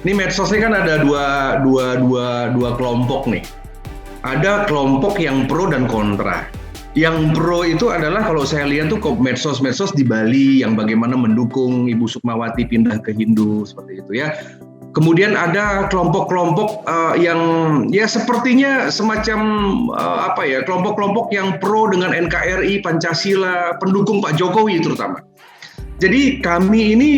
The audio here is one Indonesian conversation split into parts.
Ini medsos ini kan ada dua kelompok nih. Ada kelompok yang pro dan kontra. Yang pro itu adalah kalau saya lihat tuh medsos-medsos di Bali yang bagaimana mendukung Ibu Sukmawati pindah ke Hindu seperti itu ya. Kemudian ada kelompok-kelompok yang ya sepertinya semacam kelompok-kelompok yang pro dengan NKRI, Pancasila, pendukung Pak Jokowi terutama. Jadi kami ini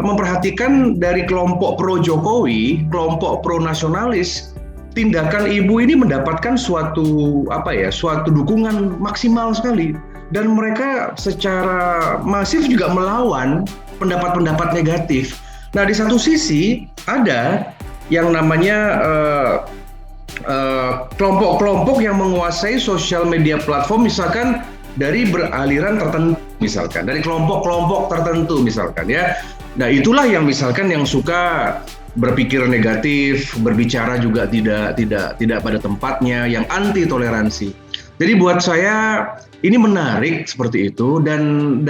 memperhatikan dari kelompok pro Jokowi, kelompok pro nasionalis, tindakan ibu ini mendapatkan suatu dukungan maksimal sekali, dan mereka secara masif juga melawan pendapat-pendapat negatif. Nah, di satu sisi ada yang namanya kelompok-kelompok yang menguasai sosial media platform, misalkan dari beraliran tertentu, misalkan dari kelompok-kelompok tertentu misalkan ya. Nah, itulah yang misalkan yang suka berpikir negatif, berbicara juga tidak pada tempatnya, yang anti toleransi. Jadi buat saya ini menarik seperti itu, dan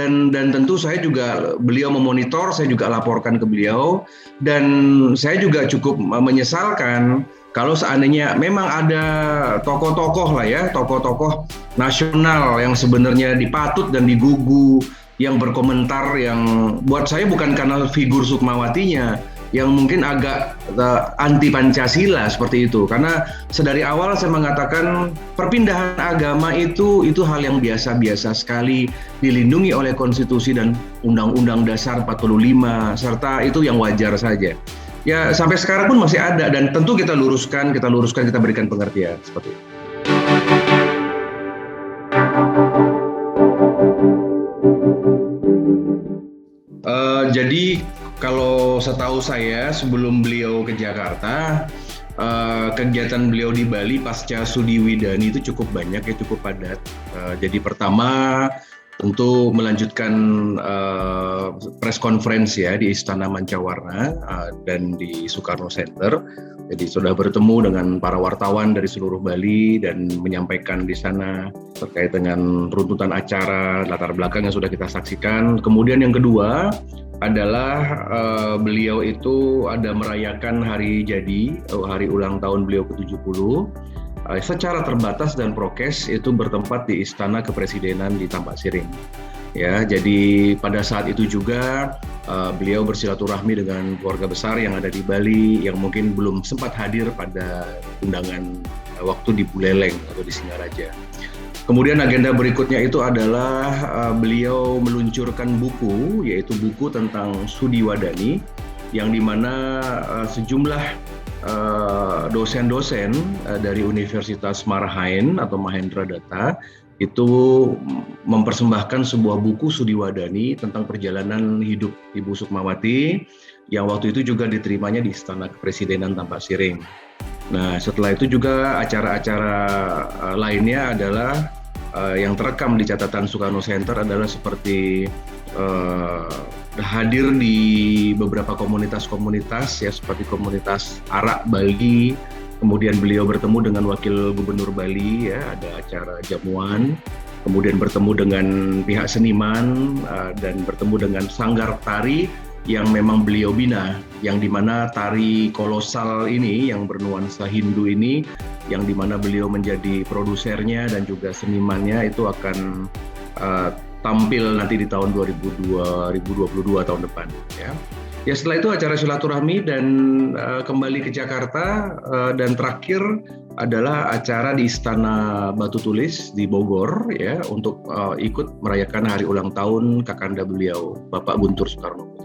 tentu saya juga, beliau memonitor, saya juga laporkan ke beliau, dan saya juga cukup menyesalkan kalau seandainya memang ada tokoh-tokoh nasional yang sebenarnya dipatut dan digugu, yang berkomentar yang buat saya bukan karena figur Sukmawatinya, yang mungkin agak anti Pancasila seperti itu. Karena sedari awal saya mengatakan perpindahan agama itu hal yang biasa-biasa sekali, dilindungi oleh konstitusi dan Undang-Undang Dasar 45, serta itu yang wajar saja. Ya, sampai sekarang pun masih ada, dan tentu kita luruskan, kita berikan pengertian seperti itu. Jadi kalau setahu saya sebelum beliau ke Jakarta, kegiatan beliau di Bali pasca Sudi Widani itu cukup banyak ya, cukup padat. Jadi pertama tentu melanjutkan press conference ya di Istana Mancawarna dan di Soekarno Center. Jadi sudah bertemu dengan para wartawan dari seluruh Bali dan menyampaikan di sana terkait dengan runtutan acara, latar belakang yang sudah kita saksikan. Kemudian yang kedua adalah beliau itu ada merayakan hari ulang tahun beliau ke-70 secara terbatas dan prokes, itu bertempat di Istana Kepresidenan di Tampak Siring. Ya, jadi pada saat itu juga beliau bersilaturahmi dengan keluarga besar yang ada di Bali yang mungkin belum sempat hadir pada undangan waktu di Buleleng atau di Singaraja. Kemudian agenda berikutnya itu adalah beliau meluncurkan buku, yaitu buku tentang Sudi Wadani, yang dimana sejumlah dosen-dosen dari Universitas Marhain atau Mahendra Data itu mempersembahkan sebuah buku Sudi Wadani tentang perjalanan hidup Ibu Sukmawati, yang waktu itu juga diterimanya di Istana Kepresidenan Tampak Siring. Nah, setelah itu juga acara-acara lainnya adalah yang terekam di catatan Soekarno Center adalah seperti hadir di beberapa komunitas-komunitas ya, seperti komunitas Arak Bali. Kemudian beliau bertemu dengan Wakil Gubernur Bali ya, ada acara jamuan. Kemudian bertemu dengan pihak seniman dan bertemu dengan sanggar tari yang memang beliau bina, yang dimana tari kolosal ini yang bernuansa Hindu ini, yang dimana beliau menjadi produsernya dan juga senimannya, itu akan tampil nanti di tahun 2022 tahun depan ya. Ya, setelah itu acara silaturahmi dan kembali ke Jakarta, dan terakhir adalah acara di Istana Batu Tulis di Bogor ya, untuk ikut merayakan hari ulang tahun kakanda beliau Bapak Guntur Soekarno.